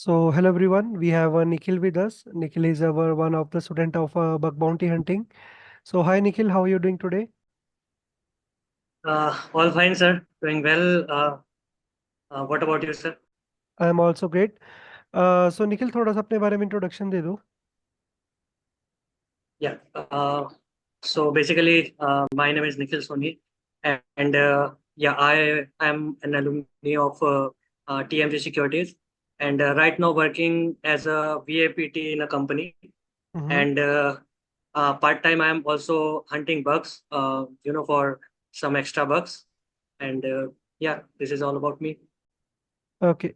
So hello everyone, we have Nikhil with us. Nikhil is our one of the student of bug bounty hunting. So hi Nikhil, how are you doing today? All fine, sir. Doing well. What about you, sir? I am also great. So Nikhil थोड़ा सा अपने बारे में introduction दे दो. Yeah. So basically, my name is Nikhil Soni, and yeah, I am an alumni of TMG Securities, and right now working as a VAPT in a company, Mm-hmm. and part time I am also hunting bugs, for some extra bugs, and yeah, this is all about me. Okay.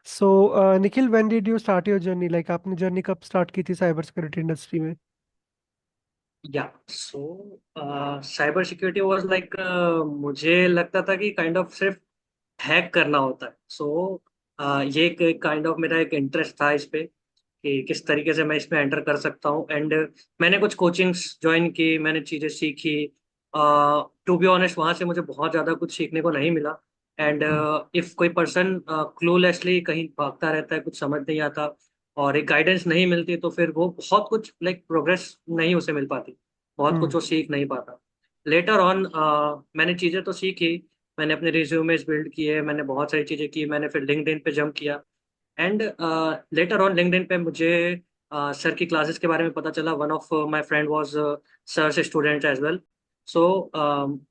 So Nikhil, when did you start your journey? Like आपने journey कब start की थी cyber security industry में? या सो cyber security was like मुझे लगता था कि काइंड ऑफ सिर्फ हैक करना होता है ये एक काइंड ऑफ मेरा एक इंटरेस्ट था इस पे कि किस तरीके से मैं इसमें एंटर कर सकता हूँ एंड मैंने कुछ कोचिंग्स ज्वाइन की, मैंने चीज़ें सीखी. टू बी ऑनेस्ट वहाँ से मुझे बहुत ज़्यादा कुछ सीखने को नहीं मिला. एंड इफ कोई पर्सन क्लूलेसली कहीं भागता रहता है, कुछ समझ नहीं आता और एक गाइडेंस नहीं मिलती, तो फिर वो बहुत कुछ लाइक प्रोग्रेस नहीं उसे मिल पाती, बहुत हम्म. कुछ वो सीख नहीं पाता. लेटर ऑन मैंने चीज़ें तो सीखी, मैंने अपने रिज्यूमेस बिल्ड किए, मैंने बहुत सारी चीज़ें की, मैंने फिर लिंक्डइन पे जंप किया. एंड लेटर ऑन लिंक्डइन पे मुझे सर की क्लासेस के बारे में पता चला. One of my friend was sir से स्टूडेंट एज वेल. सो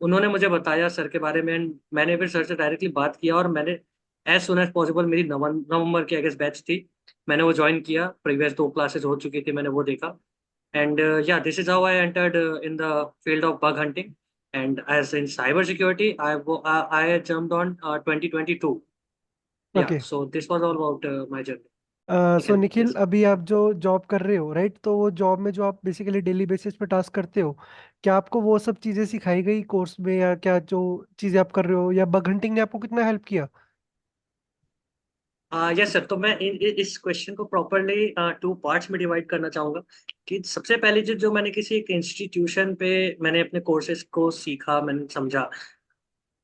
उन्होंने मुझे बताया सर के बारे में and मैंने फिर सर से डायरेक्टली बात किया और मैंने एज सुन एज पॉसिबल, मेरी नवंबर की आई गेस बैच थी, मैंने वो ज्वाइन किया. प्रीवियस 2 क्लासेस हो चुकी थी, मैंने वो देखा. And yeah this is how I entered in the field of bug hunting. And as in cyber security I jumped on 2022. Yeah, Okay. so this was all about my journey. You so can, Nikhil yes. अभी आप जो job कर रहे हो right, तो वो job में जो आप बेसिकली डेली बेसिस पे टास्क करते हो, क्या आपको वो सब चीज़ें सिखाई गई कोर्स में, या क्या जो चीज़ें आप कर रहे हो, या बग हंटिंग ने आपको कितना हेल्प किया? यस सर, तो मैं इस क्वेश्चन को प्रॉपरली 2 पार्ट्स में डिवाइड करना चाहूंगा. कि सबसे पहले जो मैंने किसी एक इंस्टीट्यूशन पे मैंने अपने कोर्सेज को सीखा, मैंने समझा.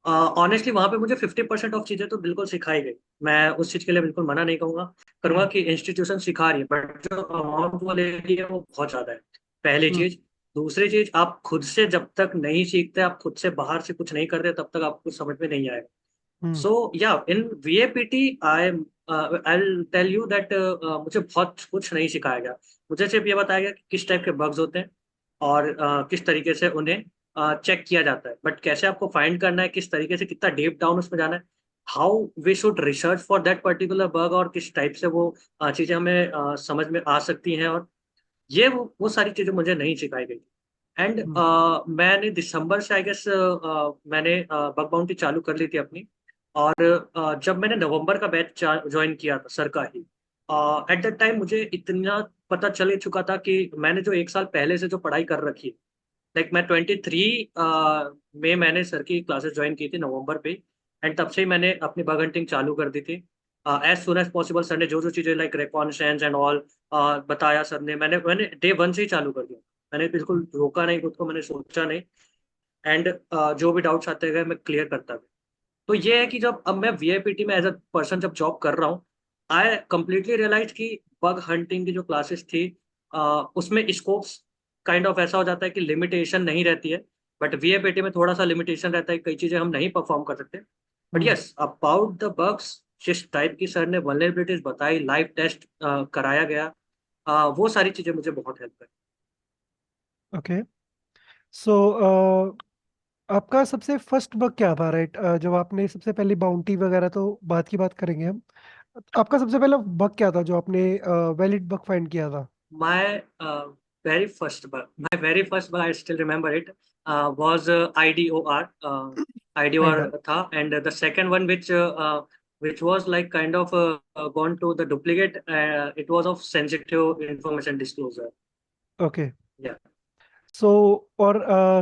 ऑनेस्टली वहां पे मुझे 50% ऑफ चीजें तो बिल्कुल सिखाई गई. मैं उस चीज के लिए बिल्कुल मना नहीं कहूंगा, करूंगा हम्म. कि इंस्टीट्यूशन सिखा रही है, बट जो अमाउंट वो ले रही है वो बहुत ज्यादा है. पहली हम्म. चीज. दूसरी चीज, आप खुद से जब तक नहीं सीखते, आप खुद से बाहर से कुछ नहीं करते, तब तक आपको कुछ समझ में नहीं आएगा. हम्म. So yeah, in VAPT, I'll tell you that मुझे बहुत कुछ नहीं सिखाया गया. मुझे सिर्फ ये बताया गया कि किस टाइप के बग्स होते हैं और किस तरीके से उन्हें चेक किया जाता है, बट कैसे आपको फाइंड करना है, किस तरीके से कितना डीप डाउन उसमें जाना है, how we should research for that particular bug, और किस टाइप से वो चीज़ें हमें समझ में आ सकती हैं. और ये वो सारी चीज़ें मुझे नहीं सिखाई गई. एंड हम्म. मैंने दिसंबर से आई गेस मैंने बग बाउंटी चालू कर ली थी अपनी. और जब मैंने नवंबर का बैच ज्वाइन किया था सर का ही, एट दैट टाइम मुझे इतना पता चल ही चुका था कि मैंने जो 1 साल पहले से जो पढ़ाई कर रखी है, लाइक मैं 23 में मैंने सर की क्लासेस ज्वाइन की थी नवंबर पे. एंड तब से ही मैंने अपनी बग हंटिंग चालू कर दी थी. As soon as possible sir ने जो जो चीज़ें लाइक रिकॉर्डेंस एंड ऑल बताया सर ने, मैंने मैंने डे वन से ही चालू कर दिया. मैंने बिल्कुल रोका नहीं खुद को, मैंने सोचा नहीं. एंड जो भी डाउट्स आते गए मैं क्लियर करता गया. तो ये है कि जब अब मैं वीआईपीटी में एज अ पर्सन जब जॉब कर रहा हूँ, आई कम्प्लीटली रियलाइज कि बग हंटिंग की जो क्लासेस थी, उसमें स्कोप्स काइंड ऑफ ऐसा हो जाता है कि लिमिटेशन नहीं रहती है. बट वीआईपीटी में थोड़ा सा लिमिटेशन रहता है, कई चीजें हम नहीं परफॉर्म कर सकते. But hmm. Yes, about the bugs, जिस टाइप की सर ने वल्नरेबिलिटीज बताई, लाइव टेस्ट कराया गया, वो सारी चीजें मुझे बहुत हेल्प करी. ओके. सो आपका सबसे फर्स्ट बग क्या था राइट, जब आपने सबसे पहली बाउंटी वगैरह तो बात की बात करेंगे हम. आपका सबसे पहला बग क्या था जो आपने वैलिड बग फाइंड किया था? My very first bug, I still remember it, was IDOR. I IDOR dot. tha, and the second one, which was like kind of gone to the duplicate. It was of sensitive information disclosure. Okay. Yeah. सो और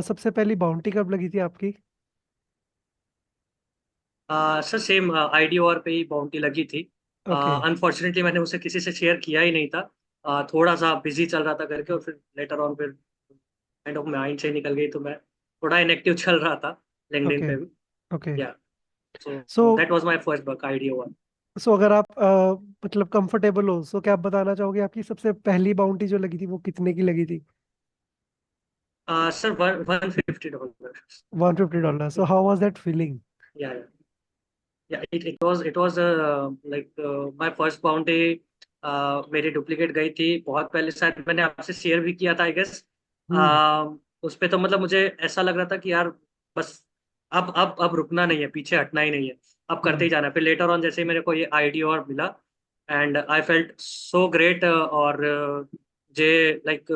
सबसे पहली bounty कब लगी थी आपकी? Sir same IDOR पे ही bounty लगी थी. ओके. अनफॉर्चुनेटली मैंने उसे किसी से शेयर किया ही नहीं था. थोड़ा सा बिजी चल रहा था करके, और फिर लेटर ऑन फिर काइंड ऑफ माइंड से निकल गई, तो मैं थोड़ा इनएक्टिव चल रहा था लिंक्डइन ओके. पे भी. Okay. Yeah, so so that was my first bug, idea one. So अगर आप मतलब कंफर्टेबल हो, सो क्या आप बताना चाहोगे आपकी सबसे पहली बाउंटी जो लगी थी वो कितने की लगी थी? Sir $150। $150। So how was that feeling? Yeah it was like my first bounty. मेरी डुप्लीकेट गई थी बहुत पहले, शायद मैंने आपसे शेयर भी किया था आई गेस। हम्म। उस पे तो मतलब मुझे ऐसा लग रहा था कि यार बस अब रुकना नहीं है, पीछे हटना ही नहीं है, अब करते हम्म। ही जाना है। फिर लेटर ऑन जैसे ही मेरे को ये आईडी और मिला, and I felt so great. और जे like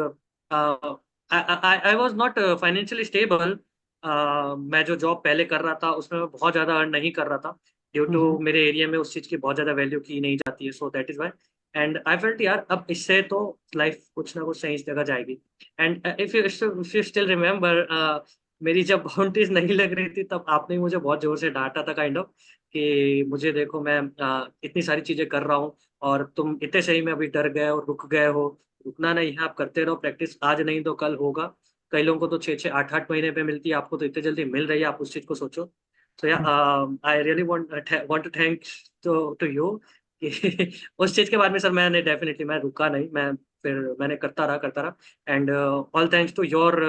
I was not financially stable. मैं जो जॉब पहले कर रहा था उसमें मैं बहुत ज़्यादा अर्न नहीं कर रहा था, ड्यू टू हम्म। मेरे एरिया में उस चीज़ की बहुत ज़्यादा वैल्यू की नहीं जाती है, so that is why. And I felt यार अब इससे तो लाइफ कुछ ना कुछ सही जगह जाएगी। And if you still remember, मेरी जब बाउंड्रीज नहीं लग रही थी तब आपने मुझे बहुत जोर से डांटा था, काइंड ऑफ, कि मुझे देखो मैं इतनी सारी चीजें कर रहा हूँ और तुम इतने सही में अभी डर गए और रुक गए हो। रुकना नहीं है, आप करते रहो प्रैक्टिस, आज नहीं तो कल होगा। कई लोगों को तो 6 6 8 8 महीने पे मिलती है, आपको तो इतने जल्दी मिल रही है, आप उस चीज को सोचो। तो yeah I really want to thank to you कि उस चीज के बाद में सर मैंने डेफिनेटली मैं रुका नहीं, मैं फिर मैंने करता रहा। And all thanks to your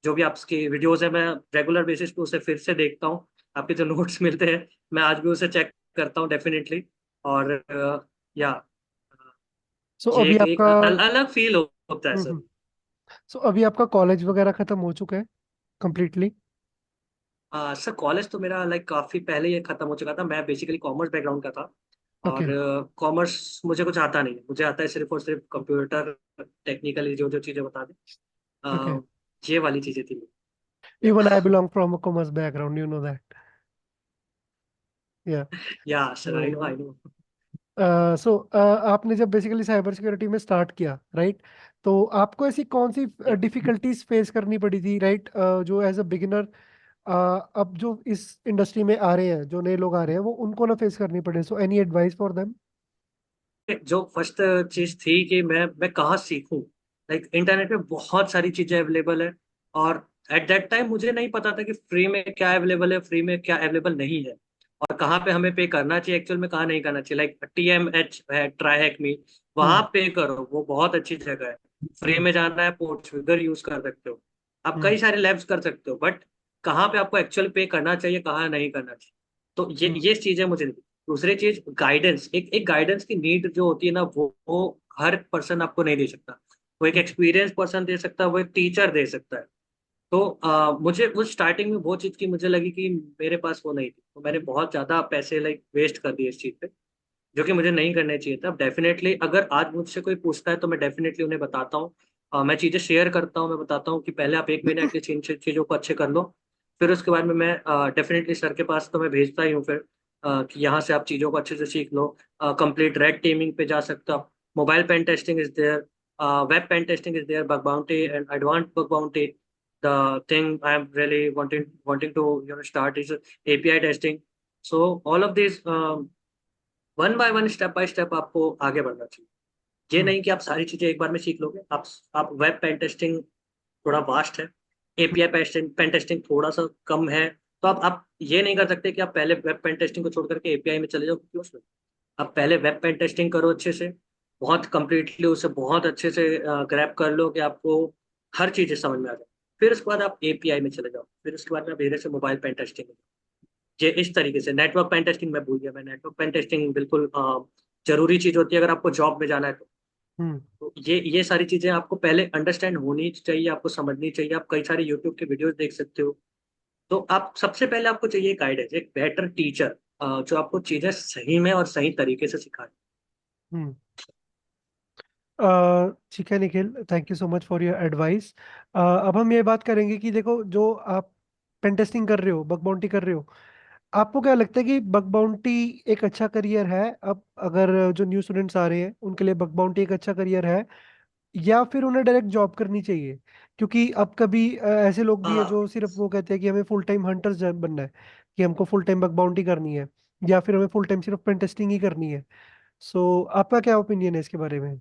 जो भी आपकी वीडियोस है, मैं रेगुलर बेसिस पे उसे फिर से देखता हूँ। आपके जो नोट्स मिलते हैं मैं आज भी उसे चेक करता हूँ डेफिनेटली। और या सो ये अभी एक आपका अलग फील होता है सर। सो अभी आपका कॉलेज वगैरह खत्म हो चुका है कंप्लीटली? सर कॉलेज तो मेरा लाइक काफी पहले ये खत्म हो चुका था, मैं बेसिकली कॉमर्स बैकग्राउंड का था। ओके। और कॉमर्स मुझे कुछ आता नहीं है, मुझे आता है सिर्फ और सिर्फ कंप्यूटर, टेक्निकली जो जो चीजें बता दें। ओके। अ, ये वाली चीजें थी। Yeah even I belong from a commerce background, you know that. Yeah. Yeah sir I know so I know. So आपने जब बेसिकली साइबर सिक्योरिटी में स्टार्ट किया, राइट, तो आपको ऐसी कौन सी या डिफिकल्टीज फेस करनी पड़ी थी, राइट, जो एज अ बिगिनर अब जो इस इंडस्ट्री में आ रहे हैं, जो नए लोग आ रहे हैं, वो उनको ना फेस करनी पड़े? So any advice for them? जो फर्स्ट चीज थी कि मैं कहाँ सीखूं। लाइक इंटरनेट पे बहुत सारी चीजें अवेलेबल है, और एट दैट टाइम मुझे नहीं पता था कि फ्री में क्या अवेलेबल है, फ्री में क्या अवेलेबल नहीं है, और कहाँ पे हमें पे करना चाहिए एक्चुअल में, कहाँ नहीं करना चाहिए। लाइक TMH है, ट्राई हैक मी, वहां हम्म। पे करो, वो बहुत अच्छी जगह है। फ्री हम्म। में जाना है, पोर्टफिगर यूज कर सकते हो, आप हम्म। कई सारे लैब्स कर सकते हो, बट कहाँ पे आपको एक्चुअल पे करना चाहिए, कहाँ नहीं करना चाहिए, तो हम्म। ये चीजें मुझे नहीं। दूसरी चीज गाइडेंस, एक एक गाइडेंस की नीड जो होती है ना, वो हर पर्सन आपको नहीं दे सकता। वो एक हम्म। एक्सपीरियंस पर्सन दे सकता है, वो एक टीचर दे सकता है। तो मुझे उस स्टार्टिंग में वो चीज़ की मुझे लगी कि मेरे पास वो नहीं थी, तो मैंने बहुत ज़्यादा पैसे लाइक वेस्ट कर दिए इस चीज़ पे, जो कि मुझे नहीं करना चाहिए था। डेफिनेटली अगर आज मुझसे कोई पूछता है तो मैं डेफिनेटली उन्हें बताता हूँ। मैं चीज़ें शेयर करता हूँ, मैं बताता हूँ कि पहले आप 1 महीने एटलीस्ट इन चीज़ों को अच्छे कर लो। फिर उसके बाद में मैं डेफिनेटली सर के पास तो मैं भेजता ही हूँ फिर, कि यहाँ से आप चीज़ों को अच्छे से सीख लो। कंप्लीट रेड टीमिंग पे जा सकते हो आप, mobile pen testing is there, web pen testing is there, bug bounty and advanced bug bounty. The thing I am really wanting to start is API testing. So all of these, one by one, step by step आपको आगे बढ़ना चाहिए। ये हम्म। नहीं कि आप सारी चीजें एक बार में सीख लोगे। आप वेब पेन टेस्टिंग थोड़ा वास्ट है, API पेन टेस्टिंग थोड़ा सा कम है। तो आप ये नहीं कर सकते कि आप पहले वेब पेन टेस्टिंग को छोड़ करके API में चले जाओ, क्यों उसमें। आप पहले वेब पेन टेस्टिंग करो अच्छे से, बहुत कंप्लीटली उसे बहुत अच्छे से ग्रैप कर लो कि आपको हर चीज़ समझ में आ जाए। फिर उसके बाद आप API में चले जाओ, फिर उसके बाद में धीरे से मोबाइल पेन टेस्टिंग। ये इस तरीके से नेटवर्क पेन टेस्टिंग मैं भूल गया, मैं नेटवर्क पेन टेस्टिंग बिल्कुल जरूरी चीज़ होती है अगर आपको जॉब में जाना है तो। हम्म। तो ये सारी चीज़ें आपको पहले अंडरस्टैंड होनी चाहिए, आपको समझनी चाहिए। आप कई सारे यूट्यूब के वीडियोस देख सकते हो। तो आप सबसे पहले आपको चाहिए गाइडेंस, एक बेटर टीचर जो आपको चीज़ें सही में और सही तरीके से सिखाए। हम्म। ठीक है Nikhil, thank you so much for your advice. अब हम ये बात करेंगे कि देखो, जो आप पेन टेस्टिंग कर रहे हो, बग बाउंटी कर रहे हो, आपको क्या लगता है कि बग बाउंटी एक अच्छा करियर है? अब अगर जो न्यू स्टूडेंट्स आ रहे हैं उनके लिए बग बाउंटी एक अच्छा करियर है, या फिर उन्हें डायरेक्ट जॉब करनी चाहिए? क्योंकि अब कभी ऐसे लोग भी हैं हाँ जो सिर्फ वो कहते हैं कि हमें फुल टाइम हंटर्स बनना है, कि हमको फुल टाइम बग बाउंटी करनी है, या फिर हमें फुल टाइम सिर्फ पेन टेस्टिंग ही करनी है। सो आपका क्या ओपिनियन है इसके बारे में?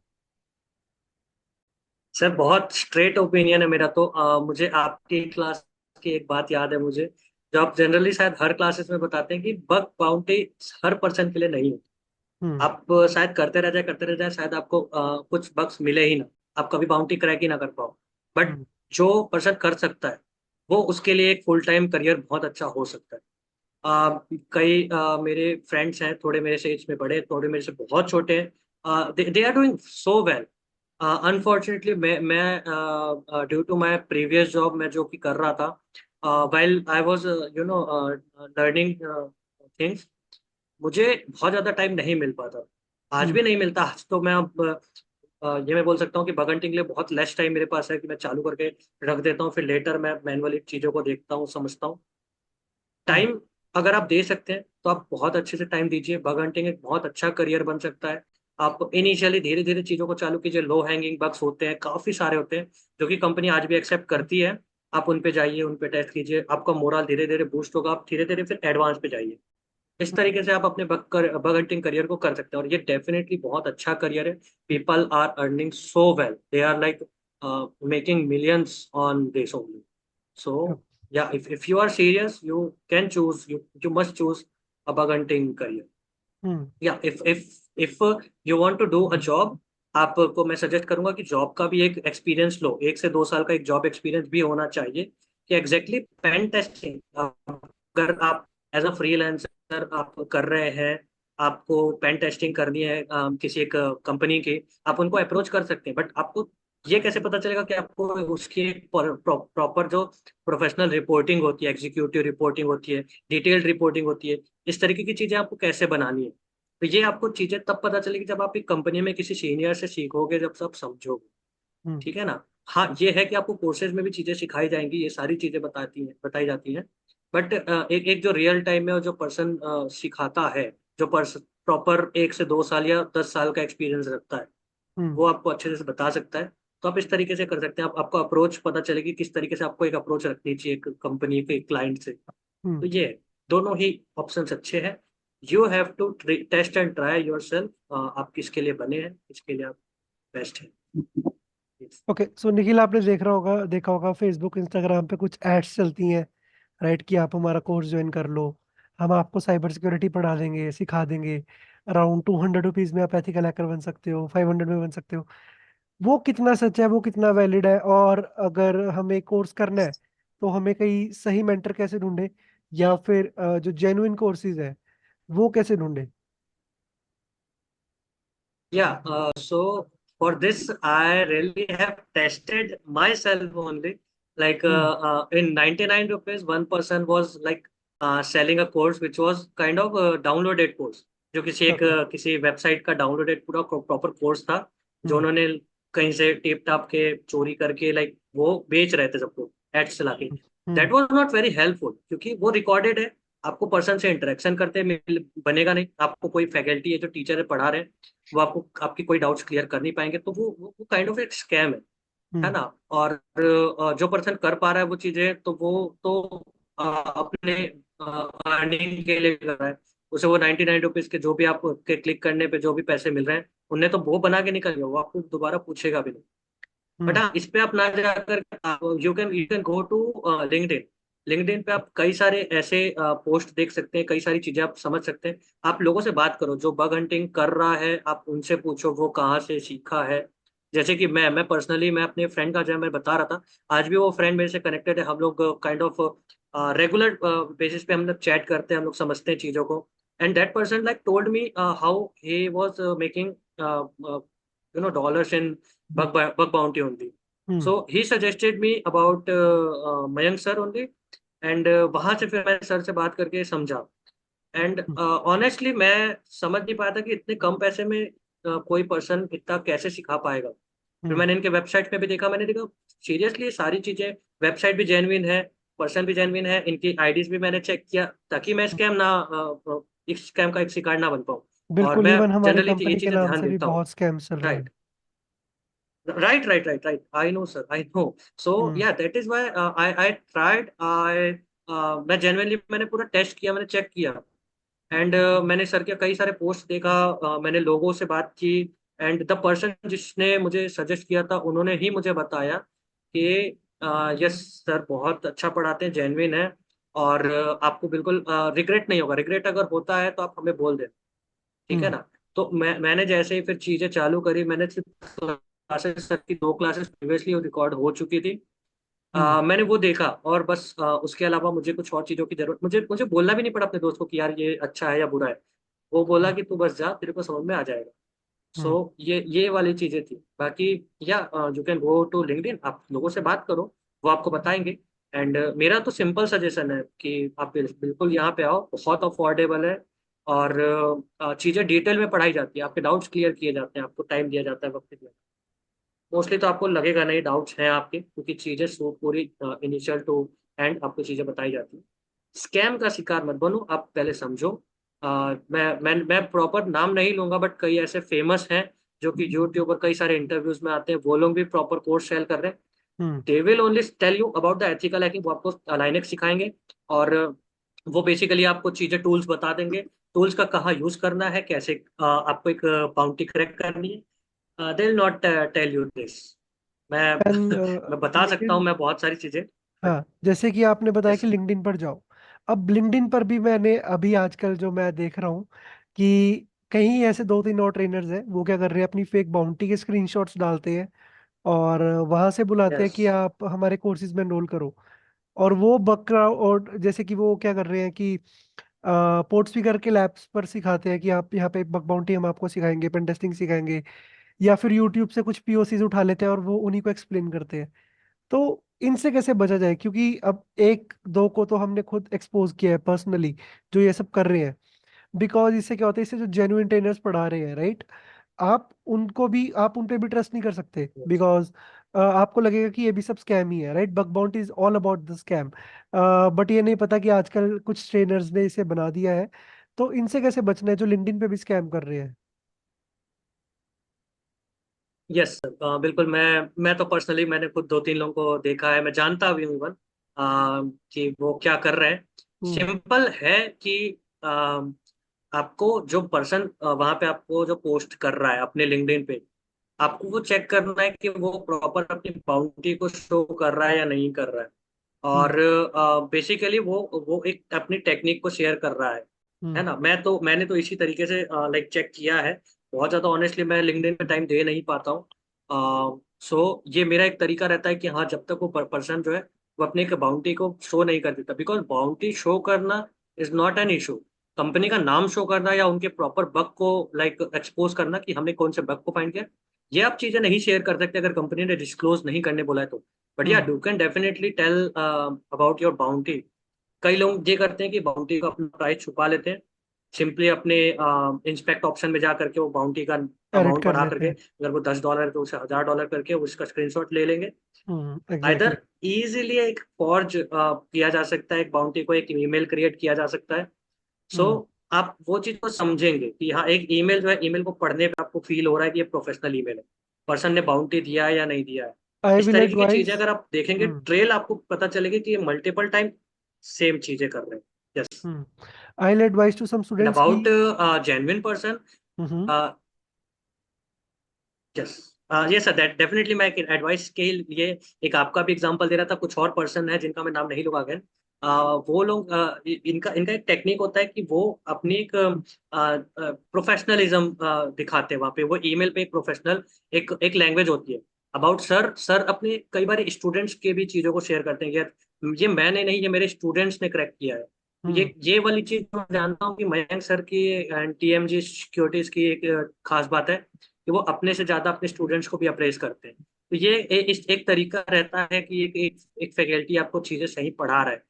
सर, बहुत स्ट्रेट ओपिनियन है मेरा तो। मुझे आपकी क्लास की एक बात याद है मुझे, जो आप जनरली शायद हर क्लासेस में बताते हैं कि बग बाउंटी हर पर्सन के लिए नहीं होती। हम्म। आप शायद करते रह जाए, शायद आपको कुछ बग्स मिले ही ना, आप कभी बाउंटी क्रैक ही ना कर पाओ। बट हम्म। जो पर्सन कर सकता है, वो उसके लिए एक फुल टाइम करियर बहुत अच्छा हो सकता है। कई मेरे फ्रेंड्स हैं, थोड़े मेरे से एज में बड़े, थोड़े मेरे से बहुत छोटे हैं, they are doing so well. Unfortunately मैं due to my previous job, मैं जो कि कर रहा था, while I was you know learning things, मुझे बहुत ज़्यादा टाइम नहीं मिल पाता। आज हम्म। भी नहीं मिलता। आज तो मैं अब ये मैं बोल सकता हूँ कि बगंटिंग के लिए बहुत लेस टाइम मेरे पास है, कि मैं चालू करके रख देता हूँ, फिर लेटर मैं मैनुअली चीज़ों को देखता हूँ, समझता हूँ। हम्म। टाइम अगर आप दे सकते हैं तो आप बहुत अच्छे से टाइम दीजिए। बग हंटिंग एक बहुत अच्छा करियर बन सकता है। आप इनिशियली धीरे धीरे चीज़ों को चालू कीजिए। लो हैंगिंग बग्स होते हैं, काफ़ी सारे होते हैं, जो कि कंपनी आज भी एक्सेप्ट करती है। आप उन पे जाइए, उन पे टेस्ट कीजिए, आपका मोरल धीरे धीरे बूस्ट होगा, आप धीरे धीरे फिर एडवांस पे जाइए। इस हम्म। तरीके से आप अपने बग हंटिंग करियर को कर सकते हैं, और ये डेफिनेटली बहुत अच्छा करियर है। People are earning so well, they are like making millions on this only. So yeah, if you are serious, you can choose, you must choose a bug hunting career. हम्म। या if you want to do a job, आपको मैं suggest करूंगा कि job का भी एक experience लो, 1 से 2 साल का एक जॉब एक्सपीरियंस भी होना चाहिए, कि एग्जैक्टली पेन टेस्टिंग अगर आप एज अ फ्रीलांसर आप कर रहे हैं, आपको पेन टेस्टिंग करनी है किसी एक कंपनी की, आप उनको अप्रोच कर सकते हैं। बट आपको ये कैसे पता चलेगा कि आपको उसकी प्रॉपर जो प्रोफेशनल रिपोर्टिंग होती है, एग्जीक्यूटिव रिपोर्टिंग होती है, डिटेल्ड रिपोर्टिंग होती है, इस तरीके की चीजें आपको कैसे बनानी है? तो ये आपको चीजें तब पता चलेगी जब आप एक कंपनी में किसी सीनियर से सीखोगे, जब सब समझोगे। हम्म। ठीक है ना? हाँ, ये है कि आपको कोर्सेज में भी चीजें सिखाई जाएंगी, ये सारी चीजें बताई जाती हैं। बट एक एक जो रियल टाइम में, और जो पर्सन सिखाता है, जो पर्सन प्रॉपर 1 से 2 साल या 10 साल का एक्सपीरियंस रखता है, हम्म। वो आपको अच्छे से बता सकता है। तो आप इस तरीके से कर सकते हैं। आपको अप्रोच पता चलेगी, किस तरीके से आपको एक अप्रोच रखनी चाहिए एक कंपनी के क्लाइंट से। हम्म। तो ये दोनों ही ऑप्शंस अच्छे हैं। You have to test and try yourself, आप किसके लिए बने हैं, किसके लिए आप बेस्ट हैं। Yes. ओके, सो निखिल, आपने देखा होगा फेसबुक इंस्टाग्राम पे कुछ एड्स चलती हैं, राइट, कि आप हमारा कोर्स ज्वाइन कर लो, हम आपको साइबर सिक्योरिटी पढ़ा देंगे, सिखा देंगे। अराउंड 200 रुपीज में आप एथिकल हैकर बन सकते हो, 500 में बन सकते हो। वो कितना सच है, वो कितना वैलिड है? और अगर हमें कोर्स करना है तो हमें कहीं सही मेंटर कैसे ढूंढे, या फिर जो जेन्युइन कोर्सेज है वो कैसे ढूंढे? Yeah, so for this, I really have tested myself only. Like hmm. in 99 rupees, one person was like selling a course which was kind of a downloaded course, जो ओके। किसी website का downloaded पूरा proper course था, जो हम्म। उन्होंने कहीं से tape top के चोरी करके लाइक वो बेच रहे थे सबको, एड्स चला के। Hmm. That was not very helpful, क्योंकि वो रिकॉर्डेड है। आपको पर्सन से इंटरेक्शन करते बनेगा नहीं, आपको कोई फैकल्टी है जो टीचर है पढ़ा रहे हैं, वो आपको आपकी कोई डाउट्स क्लियर कर नहीं पाएंगे, तो वो काइंड ऑफ एक स्कैम है हम्म। ना? और जो पर्सन कर पा रहा है वो चीजें, तो वो तो अपने अर्निंग के लिए कर रहा है। उसे वो 99 रुपीज के जो भी आपके क्लिक करने पे जो भी पैसे मिल रहे हैं, उनने तो वो बना के निकल गया, वो आपको दोबारा पूछेगा भी नहीं। But hmm. हाँ, इस पे आप ना जाकर you can go to LinkedIn. LinkedIn पे आप कई सारे ऐसे पोस्ट देख सकते हैं, कई सारी चीजें आप समझ सकते हैं। आप लोगों से बात करो जो बग हंटिंग कर रहा है, आप उनसे पूछो वो कहाँ से सीखा है। जैसे कि मैं पर्सनली, मैं अपने फ्रेंड का, जब मैं बता रहा था, आज भी वो फ्रेंड मेरे से कनेक्टेड है। हम लोग काइंड ऑफ रेगुलर बेसिस पे हम लोग चैट करते हैं, हम लोग समझते हैं चीज़ों को। And that person like told me how he was making dollars in bug bounty only. Hmm. So he suggested me about Mayank sir only, and वहां से फिर मैंने सर से बात करके समझा। And hmm. ऑनेस्टली मैं समझ नहीं पाया था कि इतने कम पैसे में कोई पर्सन इतना कैसे सिखा पाएगा। फिर हम्म। मैंने इनके वेबसाइट पे भी देखा, मैंने देखा सीरियसली सारी चीजें, वेबसाइट भी जेन्युइन है, पर्सन भी जेन्युइन है, इनकी आईडीज भी मैंने चेक किया, ताकि मैं स्कैम ना इस स्कैम का एक शिकार ना बन पाऊँ। और बिल्कुल, मैं इवन हमारी जनरली ये कंपनी के चीजें नाम ध्यान से भी देता हूँ। बहुत स्कैम्स चल रहे हैं। Right, right. I know, sir. I know. So hmm. yeah, that is why I tried. मैं genuinely मैंने पूरा टेस्ट किया, मैंने चेक किया। एंड मैंने सर के कई सारे पोस्ट देखा, मैंने लोगों से बात की। एंड द पर्सन जिसने मुझे सजेस्ट किया था, उन्होंने ही मुझे बताया कि यस सर बहुत अच्छा पढ़ाते हैं, जेन्युइन है। और आपको बिल्कुल रिग्रेट नहीं होगा। रिग्रेट अगर होता है तो आप हमें बोल दें, ठीक है हम्म। ना। तो मैंने जैसे ही फिर चीजें चालू करी, मैंने सिर्फ क्लासेस की 2 क्लासेस प्रीवियसली रिकॉर्ड हो चुकी थी। हम्म। मैंने वो देखा, और बस उसके अलावा मुझे कुछ और चीजों की जरूरत, मुझे मुझे बोलना भी नहीं पड़ा अपने दोस्त को कि यार ये अच्छा है या बुरा है। वो बोला हम्म। कि तू बस जा, तेरे को समझ में आ जाएगा। हम्म। सो ये वाली चीजें थी। बाकी yeah you can go to LinkedIn, आप लोगों से बात करो, वो आपको बताएंगे। एंड मेरा तो सिंपल सजेशन है कि आप बिल्कुल यहाँ पे आओ, बहुत अफोर्डेबल है। और चीजें डिटेल में पढ़ाई जाती है, आपके डाउट्स क्लियर किए जाते हैं, आपको टाइम दिया जाता है, वक्त दिया। मोस्टली तो आपको लगेगा नहीं डाउट्स हैं आपके, क्योंकि चीजें सो पूरी इनिशियल टू एंड आपको चीजें बताई जाती हैं। स्कैम का शिकार मत बनो, आप पहले समझो। मैं प्रॉपर नाम नहीं लूंगा, बट कई ऐसे फेमस हैं जो कि यूट्यूब पर कई सारे इंटरव्यूज में आते हैं, वो लोग भी प्रॉपर कोर्स सेल कर रहे हैं। Hmm. They will only tell you about the ethical hacking, वो आपको लाइनेक्स सिखाएंगे। और वो बेसिकली आपको चीजें, टूल्स बता देंगे, टूल्स का कहाँ यूज करना है, कैसे आपको एक बाउंटी क्रैक करनी है। They will not tell you this. मैं एंड मैं बता सकता हूँ लेकिन मैं बहुत सारी चीजें, बट हाँ, जैसे कि आपने बताया कि यस। लिंक्डइन पर जाओ। अब लिंक्डइन पर भी मैंने अभी आजकल जो मैं देख रहा हूँ कि कहीं ऐसे दो तीन और ट्रेनर्स हैं, वो क्या कर रहे हैं, अपनी फेक बाउंटी के स्क्रीनशॉट्स डालते हैं और वहां से बुलाते हैं यस। कि आप हमारे कोर्सेज में एनरोल करो। और वो बकरा, और जैसे कि वो क्या कर रहे हैं कि पोर्ट स्पीकर के लैब्स पर सिखाते हैं कि आप यहाँ पे बग बाउंटी हम आपको सिखाएंगे, पेन टेस्टिंग सिखाएंगे। या फिर यूट्यूब से कुछ पीओसीज उठा लेते हैं और वो उन्हीं को एक्सप्लेन करते हैं। तो इनसे कैसे बचा जाए, क्योंकि अब एक दो को तो हमने खुद एक्सपोज किया है पर्सनली, जो ये सब कर रहे हैं। बिकॉज इससे क्या होता है, इससे जो जेन्युइन ट्रेनर्स पढ़ा रहे हैं, राइट, आप उन पे भी ट्रस्ट नहीं कर सकते। यस। बिकॉज आपको लगेगा कि ये भी सब स्कैम ही है, right. Bug bounty is all about the scam. But ये नहीं पता कि आजकल कुछ ट्रेनर्स ने इसे बना दिया है। तो इनसे कैसे बचना है जो लिंक्डइन पे भी स्कैम कर रहे हैं? यस सर, बिल्कुल। मैं तो पर्सनली मैंने खुद 2-3 लोगों को देखा है, मैं जानता भी हूँ इवन कि वो क्या कर रहे हैं। हम्म। सिंपल है कि आपको जो पर्सन वहां पे आपको जो पोस्ट कर रहा है अपने लिंक्डइन पे, आपको वो चेक करना है कि वो प्रॉपर अपनी बाउंड्री को शो कर रहा है या नहीं कर रहा है। हम्म। और बेसिकली वो एक अपनी टेक्निक को शेयर कर रहा है हम्म। ना। मैंने तो इसी तरीके से लाइक चेक किया है। बहुत ज्यादा ऑनेस्टली मैं लिंक्डइन पे टाइम दे नहीं पाता हूँ। सो ये मेरा एक तरीका रहता है कि हाँ, जब तक वो पर्सन जो है वो अपनी बाउंड्री को शो नहीं कर देता, बिकॉज बाउंड्री शो करना is not an issue. Company का नाम शो करना या उनके प्रॉपर बग को लाइक एक्सपोज करना कि हमने कौन से बग को फाइंड किया, ये आप चीजें नहीं शेयर कर सकते अगर कंपनी ने डिस्क्लोज नहीं करने बोला है तो। But yeah hmm. You can definitely tell about your bounty. कई लोग ये करते हैं कि बाउंड्री का अपना प्राइस छुपा लेते हैं, सिंपली अपने इंस्पेक्ट ऑप्शन में जा करके वो बाउंड्री का एडिट अमाउंट कर बढ़ा लेते करके, हैं। अगर वो $10 है तो उसे $1000 करके उसका स्क्रीनशॉट ले लेंगे। एग्जैक्टली। आइदर इजीली एक फॉर्ज किया जा सकता है, एक बाउंड्री को एक ईमेल क्रिएट किया जा सकता है। सो हम्म। आप वो चीज को समझेंगे कि हाँ, एक ईमेल जो है, ईमेल को पढ़ने पे आपको फील हो रहा है कि ये प्रोफेशनल ईमेल है, पर्सन ने बाउंड्री दिया है या नहीं दिया है। आई इस विल तरीके की चीजें एडवाइज। अगर आप देखेंगे, हम्म। ट्रेल आपको पता चलेगी कि ये मल्टीपल टाइम सेम चीजें कर रहे हैं। Yes. Hmm. I will advise to some and students की। About genuine person, hmm. Yes, yeah sir, that definitely मैं एक एडवाइस के लिए एक आपका भी एग्जांपल दे रहा था। कुछ और पर्सन है जिनका मैं नाम नहीं लूंगा अगेन। वो लोग इनका इनका एक टेक्निक होता है कि वो अपनी एक प्रोफेशनलिज्म दिखाते हैं वहाँ पे। वो ईमेल पे एक प्रोफेशनल एक एक लैंग्वेज होती है। अबाउट सर, सर अपने कई बार स्टूडेंट्स के भी चीज़ों को शेयर करते हैं, यार ये मैंने नहीं, ये मेरे स्टूडेंट्स ने क्रैक किया है। हम्म। ये वाली चीज मैं जानता हूँ कि मयंक सर की एंड टीएमजी सिक्योरिटीज की एक खास बात है कि वो अपने से ज्यादा अपने स्टूडेंट्स को भी अप्रेज करते हैं। तो ये इस एक तरीका रहता है कि एक फैकल्टी आपको चीजें सही पढ़ा रहा है,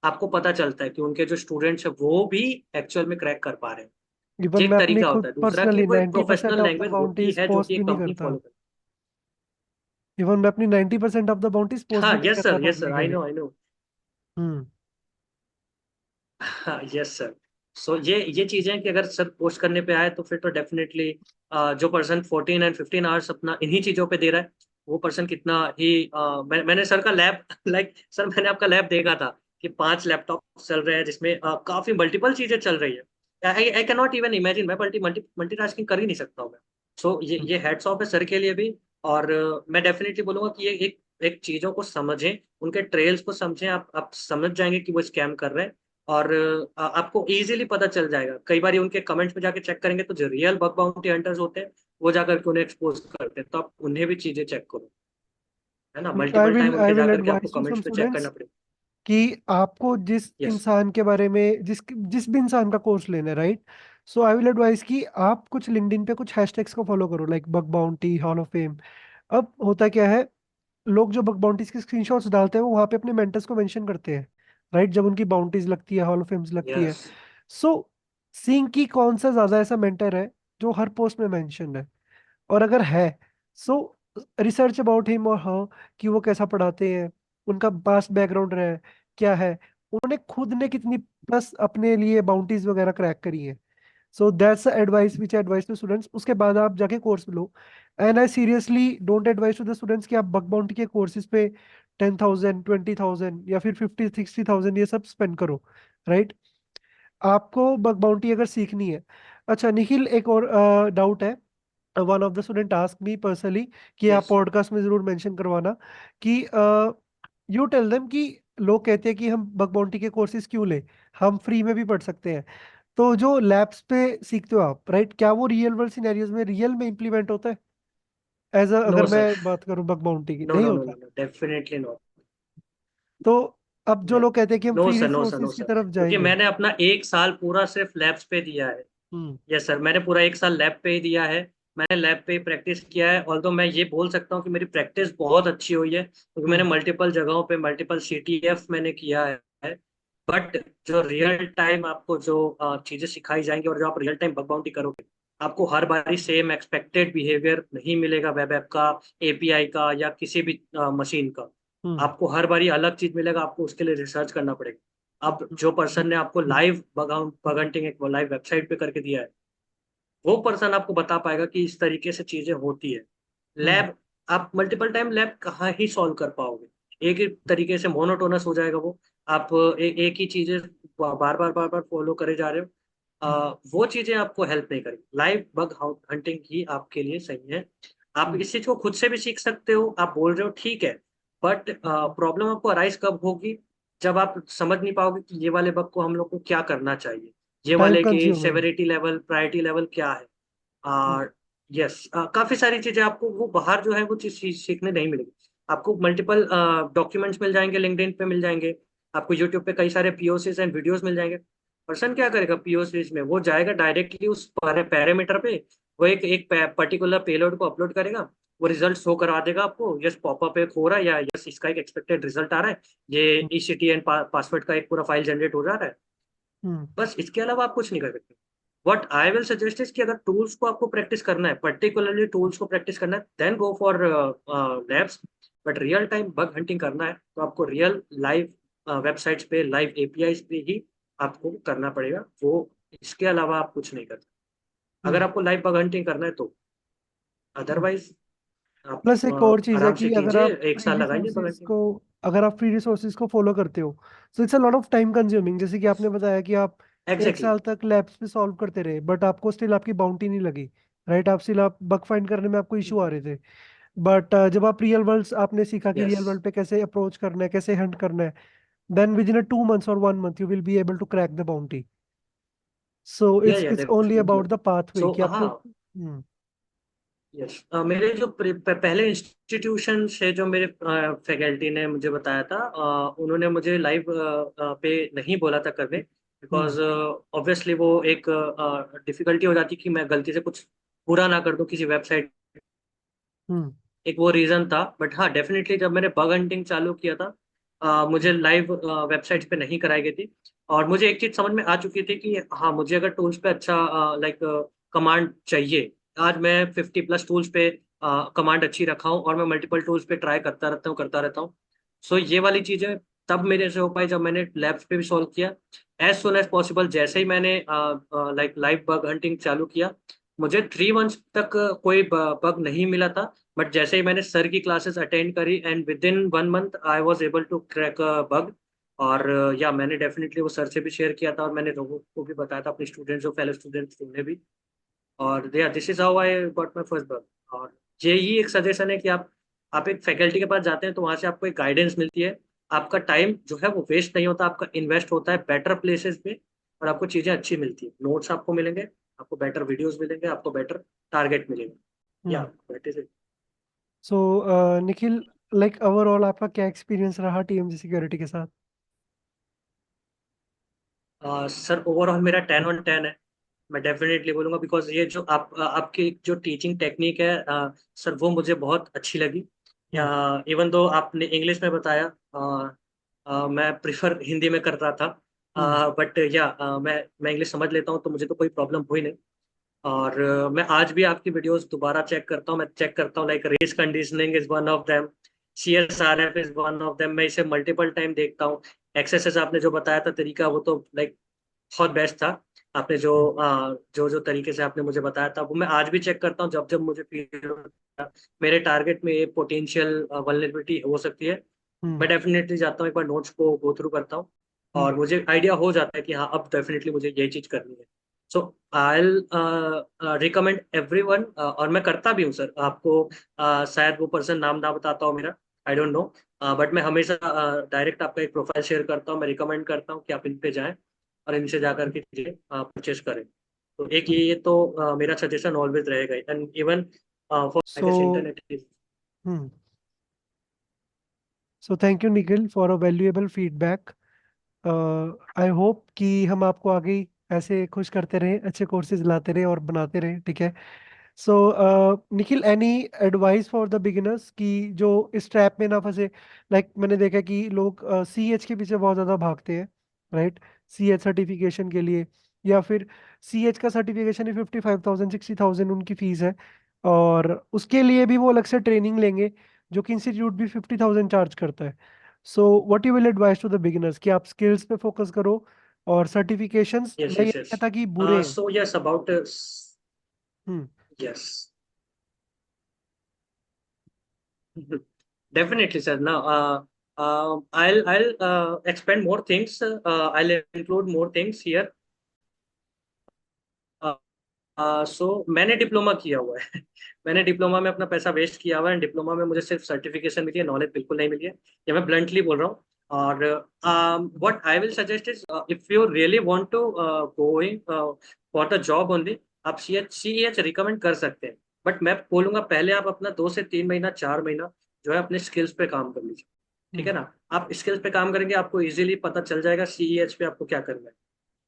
आपको पता चलता है कि उनके जो स्टूडेंट्स है वो भी एक्चुअल में क्रैक कर पा रहे हैं। इवन ये मैं एक अपनी तरीका होता खुद है। दूसरा कि पर्सनली वो एक 90% प्रोफेशनल ऑफ द लैंग्वेज होती बाउंटीज है जो कि पोस्ट भी एक नहीं कंपनी करता। फॉलो करती इवन मैं अपनी 90% ऑफ द बाउंटीज है। पोस्ट भी हाँ, नहीं यस करता sir, yes sir, publicly. I know, I know. Hmm. हाँ, यस सर। सो ये चीजें हैं कि अगर सर पोस्ट करने पे आए तो फिर तो डेफिनेटली जो पर्सन 14 एंड 15 आवर्स अपना इन्हीं चीजों पे दे रहा है, वो पर्सन कितना ही मैंने सर का लैब लाइक सर, मैंने आपका लैब देखा था कि 5 लैपटॉप चल रहे हैं जिसमें काफी मल्टीपल चीजें चल रही है। आई कैन नॉट इवन इमेजिन, मैं मल्टीटास्किंग कर ही नहीं सकता हूँ मैं। सो ये हेड्स ऑफ है सर के लिए भी। और मैं डेफिनेटली बोलूंगा कि ये एक एक चीजों को समझें, उनके ट्रेल्स को समझें, आप समझ जाएंगे कि वो स्कैम कर रहे हैं। और आपको इजीली पता चल जाएगा। कई बार उनके कमेंट्स में जाके चेक करेंगे तो जो रियल बग बाउंटी हंटर्स होते हैं वो जाकर के उन्हें एक्सपोज करते हैं, तो आप उन्हें भी चीजें चेक करो, है ना। आई मल्टीपल विल टाइम आई उनके विल जाकर के आपको एडवाइस टू सम कमेंट्स पे चेक स्टूडेंट्स करना पड़ेगा। कि आपको जिस यस। इंसान के बारे में जिस भी इंसान का कोर्स लेना है, right. So I will advice कि आप कुछ लिंक्डइन पे कुछ हैशटैग्स को फॉलो करो, like bug bounty, hall of fame. अब होता क्या है, लोग जो बग बाउंटीज के स्क्रीनशॉट्स डालते हैं वो वहाँ पे अपने मेंटर्स को मेंशन करते हैं, राइट, जब उनकी बाउंटीज लगती है, हॉल ऑफ फेम्स लगती है। यस। सो सीइंग की कौन सा ज्यादा ऐसा मेंटर है जो हर पोस्ट में मेंशन है, और अगर है, सो रिसर्च अबाउट हिम और हर, कि वो कैसा पढ़ाते हैं, उनका पास्ट बैकग्राउंड रहा है क्या है, उन्होंने खुद ने कितनी प्लस अपने लिए बाउंटीज वगैरह क्रैक करी है। So that's advice which advice to students, उसके बाद आप जाके कोर्स लो। And I seriously don't advice to the students कि आप बग बाउंटी के कोर्सेज पे 10,000, 20,000 या फिर 50, 60,000 ये सब स्पेंड करो, राइट। आपको बग बाउंटी अगर सीखनी है। अच्छा निखिल, एक और डाउट है। One of the student ask me personally कि आप यस। पॉडकास्ट में जरूर मेंशन करवाना कि यू टेल देम कि लोग कहते हैं कि हम बग बाउंटी के कोर्सेज क्यों लें, हम फ्री में भी पढ़ सकते हैं। तो जो लैब्स पे सीखते हो आप, राइट, क्या वो रियल वर्ल्ड सिनेरियोज में रियल में इम्प्लीमेंट होता है, एज नो अगर मैं सर। बात करूं बग बाउंटी की, नो नहीं नो नो होता? No no, definitely no. तो अब जो लोग कहते हैं कि हम no free sir, no sir, no resources की सर, तरफ क्योंकि जाएंगे। मैंने अपना एक साल पूरा सिर्फ लैब्स पे दिया है। हम्म। यस सर, मैंने पूरा एक साल लैब पे ही दिया है। मैंने लैब पे ही प्रैक्टिस किया है, ऑल्दो मैं ये बोल सकता हूँ कि मेरी प्रैक्टिस बहुत अच्छी हुई है, क्योंकि मैंने हम्म। मल्टीपल जगहों पे मल्टीपल सीटीएफ मैंने किया है। बट जो रियल टाइम आपको जो चीजें सिखाई जाएंगी और जो आप रियल टाइम बग बाउंटी करोगे, आपको हर बारी सेम एक्सपेक्टेड बिहेवियर नहीं मिलेगा वेब ऐप का, एपीआई का, या किसी भी मशीन का। हम्म। आपको हर बारी अलग चीज मिलेगा, आपको उसके लिए रिसर्च करना पड़ेगा। अब जो पर्सन ने आपको लाइव बग हंटिंग एक लाइव वेबसाइट पे करके दिया है, वो पर्सन आपको बता पाएगा कि इस तरीके से चीजें होती है। हम्म। लैब, आप मल्टीपल टाइम लैब कहाँ ही सॉल्व कर पाओगे, एक ही तरीके से मोनोटोनस हो जाएगा वो। आप एक ही चीजें बार बार बार बार फॉलो करे जा रहे हो। वो चीजें आपको हेल्प नहीं करेगी। लाइव बग हंटिंग ही आपके लिए सही है। आप हम्म। इस चीज को खुद से भी सीख सकते हो, आप बोल रहे हो ठीक है। बट प्रॉब्लम आपको अराइज कब होगी, जब आप समझ नहीं पाओगे कि ये वाले बग को हम लोग को क्या करना चाहिए, ये टाइम वाले की consuming. Severity level, priority level क्या है। और यस, काफी सारी चीजें आपको वो बाहर जो है वो चीज सीखने नहीं मिलेगी। आपको मल्टीपल डॉक्यूमेंट्स मिल जाएंगे, लिंक्डइन पे मिल जाएंगे, आपको यूट्यूब पे कई सारे पीओसीज एंड वीडियोस मिल जाएंगे। पर्सन क्या करेगा पीओसीज में, वो जाएगा डायरेक्टली उस पैरामीटर पे, वो एक पर्टिकुलर पेलोड को अपलोड करेगा, वो रिजल्ट शो करा देगा आपको, यस पॉपअप एक हो रहा है, या यस इसका एक एक्सपेक्टेड रिजल्ट आ रहा है, ये ईसीटीएन पासवर्ड का एक पूरा फाइल जनरेट हो जा रहा है। हम्म। बस इसके अलावा आप कुछ नहीं कर सकते। What I will suggest is कि अगर टूल्स को आपको प्रैक्टिस करना है, पर्टिकुलरली टूल्स को प्रैक्टिस करना है, then go for labs. But real time bug hunting करना है तो आपको रियल लाइव वेबसाइट्स पे, लाइव एपीआई पे ही आपको करना पड़ेगा वो। इसके अलावा आप कुछ नहीं करते अगर हम्म। आपको लाइव बग हंटिंग करना है तो। हम्म। अदरवाइज आप प्लस एक और चीज है आराम से कि कीजिए, एक साल लगाइए बग हंटिंग। अगर आप फ्री रिसोर्सेज को फॉलो करते हो, तो it's a lot of time consuming. जैसे कि आपने बताया कि आप एक एग्जैक्टली। साल तक लैब्स पे सॉल्व करते रहे, बट आपको स्टिल आपकी बाउंटी नहीं लगी, राइट। आप स्टिल आप बग फाइंड करने में आपको इशू आ रहे थे। बट जब आप रियल वर्ल्ड आपने सीखा कि यस। रियल वर्ल्ड पे कैसे अप्रोच करना है, कैसे हंट करना है, then within a 2 months और 1 month you will be able to crack the bounty. So it's yeah it's only definitely. About the pathway so कि हाँ। आपको। हम्म। यस, मेरे जो पहले इंस्टीट्यूशन से जो मेरे फैकल्टी ने मुझे बताया था, उन्होंने मुझे लाइव पे नहीं बोला था करने, हम्म। बिकॉज ऑब्वियसली वो एक डिफिकल्टी हो जाती कि मैं गलती से कुछ पूरा ना कर दूं किसी वेबसाइट। हम्म। एक वो रीजन था। बट हाँ, डेफिनेटली जब मैंने बग हंटिंग चालू किया था, मुझे लाइव वेबसाइट्स पे नहीं कराई गई थी। और मुझे एक चीज समझ में आ चुकी थी कि हाँ, मुझे अगर टूल्स पे अच्छा लाइक कमांड चाहिए, आज मैं 50+ टूल्स पे कमांड अच्छी रखा हूँ और मैं मल्टीपल टूल्स पे ट्राई करता रहता हूँ। सो ये वाली चीजें तब मेरे से हो पाई जब मैंने लैब्स पे भी सॉल्व किया। एज सुन एज पॉसिबल जैसे ही मैंने लाइक लाइव बग हंटिंग चालू किया, मुझे 3 मंथ्स तक कोई बग नहीं मिला था। बट जैसे ही मैंने सर की क्लासेस अटेंड करी, and within 1 month I was able to crack a bug. और या मैंने डेफिनेटली वो सर से भी शेयर किया था, और मैंने लोगों को भी बताया था, अपने स्टूडेंट्स, जो फेलो स्टूडेंट्स उन्हें भी। और this is how I got my first bug. और यही एक सजेशन है कि आप आप एक फैकल्टी के पास जाते हैं तो वहां से आपको एक गाइडेंस मिलती है। आपका टाइम जो है वो वेस्ट नहीं होता, आपका इन्वेस्ट होता है बेटर प्लेसेस में, और आपको चीजें अच्छी मिलती है, नोट्स आपको मिलेंगे, आपको बेटर वीडियोस मिलेंगे, आपको बेटर टारगेट मिलेंगे। Yeah hmm. That is so Nikhil, like overall आपका क्या एक्सपीरियंस रहा टीएमजी सिक्योरिटी के साथ? सर ओवरऑल मेरा 10 on 10 है। मैं डेफिनेटली बोलूंगा, बिकॉज ये जो आपकी जो टीचिंग टेक्निक है सर, वो मुझे बहुत अच्छी लगी। हम्म। इवन दो आपने इंग्लिश में बताया, मैं प्रिफर हिंदी में कर रहा था, हम्म। बट या मैं इंग्लिश समझ लेता हूँ, तो मुझे तो कोई प्रॉब्लम हुई नहीं। और मैं आज भी आपकी वीडियोस दोबारा चेक करता हूँ, मैं चेक करता हूँ, like race conditioning is one of them, CSRF is one of them, मैं इसे मल्टीपल टाइम देखता हूँ। एक्सरसाइज आपने जो बताया था तरीका, वो तो लाइक बहुत बेस्ट था। आपने जो हम्म। जो जो तरीके से आपने मुझे बताया था, वो मैं आज भी चेक करता हूँ जब जब मुझे फील होता है मेरे टारगेट में ये पोटेंशियल वल्नरेबिलिटी हो सकती है। हम्म। मैं डेफिनेटली जाता हूँ, एक बार नोट्स को गो थ्रू करता हूँ, हम्म। और मुझे आइडिया हो जाता है कि हाँ अब डेफिनेटली मुझे ये चीज करनी है। सो आई रिकमेंड एवरीवन, और मैं करता भी हूँ सर आपको। शायद वो पर्सन नाम ना बताता हो मेरा, आई डोंट नो, बट मैं हमेशा डायरेक्ट आपका एक प्रोफाइल शेयर करता हूँ, मैं रिकमेंड करता हूँ कि आप इन पे जाएं और इनसे जाकर के चीजें परचेस करें। तो एक ये तो मेरा सजेशन ऑलवेज रहेगा, and even for I so guess internet is. Hmm so thank you Nikhil for a valuable feedback. I hope कि हम आपको आगे ही ऐसे खुश करते रहें, अच्छे कोर्सेज लाते रहें और बनाते रहें, ठीक है? So Nikhil, any advice for the beginners कि जो इस ट्रैप में ना फंसे? लाइक मैंने देखा कि लोग सीएच के पीछे बहुत ज़्यादा भागते हैं, राइट? सीएच सर्टिफिकेशन के लिए, या फिर सीएच का सर्टिफिकेशन ही 55,000 60,000 उनकी फीस है, और उसके लिए भी वो अलग से ट्रेनिंग लेंगे, जो कि इंस्टीट्यूट भी 50,000 चार्ज करता है। So what you will advice to the beginners कि आप स्किल्स पे फोकस करो, और सर्टिफिकेशंस यस मैं ये यस नहीं यस। कहता कि बुरे हैं। So yes about hmm. Yes, definitely sir. Now I'll expand more things, I'll include more things here. मैंने डिप्लोमा किया हुआ है। मैंने डिप्लोमा में अपना पैसा वेस्ट किया हुआ है, डिप्लोमा में मुझे सिर्फ सर्टिफिकेशन मिली है, नॉलेज बिल्कुल नहीं मिली है। ये मैं ब्लंटली बोल रहा हूँ। और what I will suggest is, if you really want to going for the job only, आप सी एच रिकमेंड कर सकते हैं। बट मैं बोलूंगा पहले आप अपना 2 से 3 महीना 4 महीना जो है अपने स्किल्स पे काम कर लीजिए। ठीक है हम्म। ना? आप स्किल्स पे काम करेंगे, आपको इजीली पता चल जाएगा CEH पे आपको क्या करना है।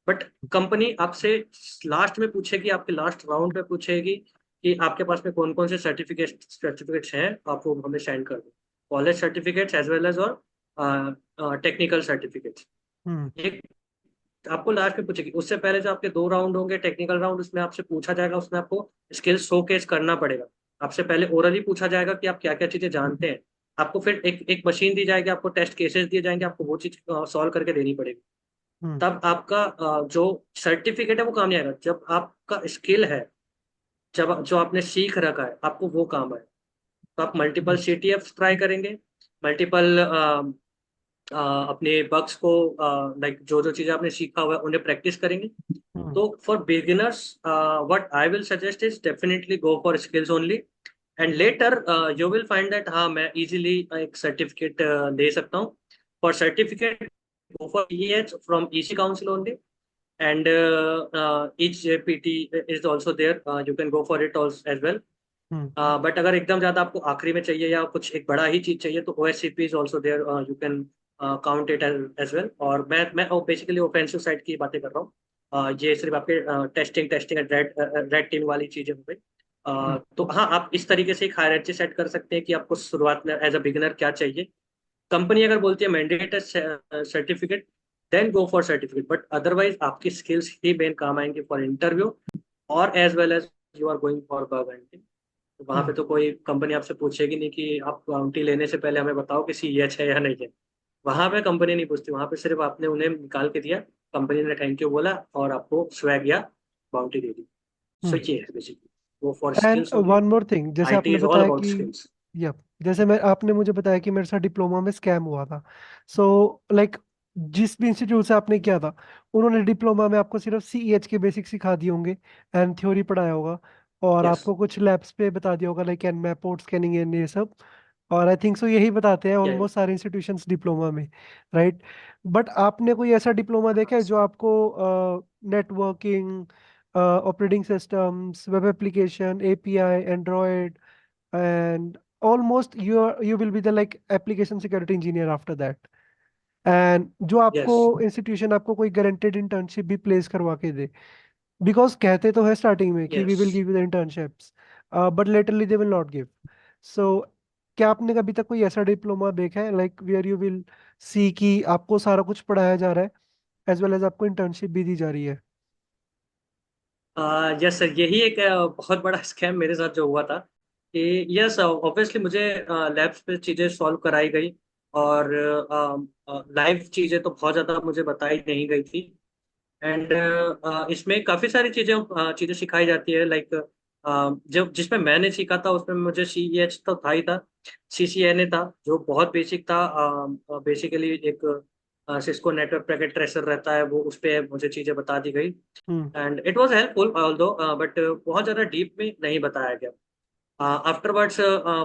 बट कंपनी आपसे लास्ट में पूछेगी, आपके लास्ट राउंड में पूछेगी कि आपके पास में कौन कौन से सर्टिफिकेट्स हैं, आप वो हमें सेंड कर दो। College certificates as well as और टेक्निकल सर्टिफिकेट्स। हम्म। ये आपको लास्ट में पूछेगी। उससे पहले जो आपके 2 राउंड होंगे टेक्निकल राउंड, उसमें आपसे पूछा जाएगा, उसमें आपको स्किल्स शोकेस करना पड़ेगा। आपसे पहले ओरली पूछा जाएगा कि आप क्या क्या चीजें जानते हैं। आपको फिर एक एक मशीन दी जाएगी, आपको टेस्ट केसेस दिए जाएंगे, आपको वो चीज सॉल्व करके देनी पड़ेगी। हम्म। तब आपका जो सर्टिफिकेट है वो काम नहीं आएगा। जब आपका स्किल है, जब जो आपने सीख रखा है, आपको वो काम आए। तो आप मल्टीपल हम्म। CTF ट्राई करेंगे, मल्टीपल अपने बग्स को, लाइक जो जो चीज़ें आपने सीखा हुआ है उन्हें प्रैक्टिस करेंगे। हम्म। तो for beginners what I will suggest is definitely go for skills only, and later you will find that हाँ मैं इजीली एक सर्टिफिकेट ले सकता हूँ। For certificate go for EH from EC Council only, and each JPT is also there. You can go for it also as well. Hmm. But अगर एकदम ज्यादा आपको आखिरी में चाहिए या कुछ एक बड़ा ही चीज चाहिए, तो OSCP is also there, you can count it as well. और मैं बेसिकली ऑफेंसिव साइड की बातें कर रहा हूँ। ये सिर्फ आपके टेस्टिंग टेस्टिंग रेड टीम वाली चीजें हो गई। हम्म। तो हाँ, आप इस तरीके से एक हायरार्की सेट कर सकते हैं कि आपको शुरुआत में एज अ बिगिनर क्या चाहिए। कंपनी अगर बोलती है mandate certificate, then go for certificate, but otherwise आपकी स्किल्स ही मेन काम आएंगे फॉर इंटरव्यू, और as well as you are going for bug hunting. तो वहां पे हम्म। तो कोई कंपनी आपसे पूछेगी नहीं कि आप बाउंटी लेने से पहले हमें बताओ कि CEH है या नहीं है। वहां पे कंपनी नहीं पूछती, वहां पे सिर्फ आपने उन्हें निकाल के दिया, कंपनी ने थैंक यू बोला और आपको स्वैग या बाउंटी दे दी। सो हम्म। ये है बेसिकली, वो for and skills only. One more thing, जैसे IT आपने इज ऑल बताया अबाउट कि, स्किल्स। या जैसे मैं आपने मुझे बताया कि मेरे साथ डिप्लोमा में स्कैम हुआ था। सो लाइक जिस भी इंस्टीट्यूट से आपने किया था, उन्होंने डिप्लोमा में आपको सिर्फ सीईएच के बेसिक सिखा दिए होंगे, एंड थ्योरी पढ़ाया होगा, और यस। आपको कुछ लैब्स पे बता दिया होगा, like Nmap port scanning and ये सब। और आई थिंक सो यही बताते हैं यस। ऑलमोस्ट सारे इंस्टीट्यूशंस डिप्लोमा में, राइट? बट आपने कोई ऐसा डिप्लोमा देखा है जो आपको networking, operating systems, web application, API, Android, and almost you will be the like application security engineer after that, and जो आपको यस। इंस्टीट्यूशन आपको कोई गारंटेड इंटर्नशिप भी प्लेस करवा के दे, बिकॉज कहते तो है स्टार्टिंग में कि we yes. Will give you the internships, but laterally they will not give. सो क्या आपने कभी तक कोई ऐसा डिप्लोमा देखा है like where you will see कि आपको सारा कुछ पढ़ाया जा रहा है एज वेल एज आपको इंटर्नशिप भी दी जा रही है? यस सर, यही एक बहुत बड़ा स्कैम मेरे साथ जो हुआ था कि यस ऑब्वियसली मुझे लैब्स पे चीज़ें सॉल्व कराई गई, और लाइव चीज़ें तो बहुत ज़्यादा मुझे बताई नहीं गई थी। एंड इसमें काफ़ी सारी चीज़ें सिखाई जाती है, लाइक जो जिसमें मैंने सीखा था उसमें मुझे सी ई एच तो था ही था, सी सी एन ए था जो बहुत बेसिक था। बेसिकली एक सिस्को नेटवर्क पैकेट ट्रेसर रहता है, वो उस पर मुझे चीज़ें बता दी गई। Hmm. And it was helpful although, but बहुत ज़्यादा डीप में नहीं बताया गया। आफ्टरवर्ड्स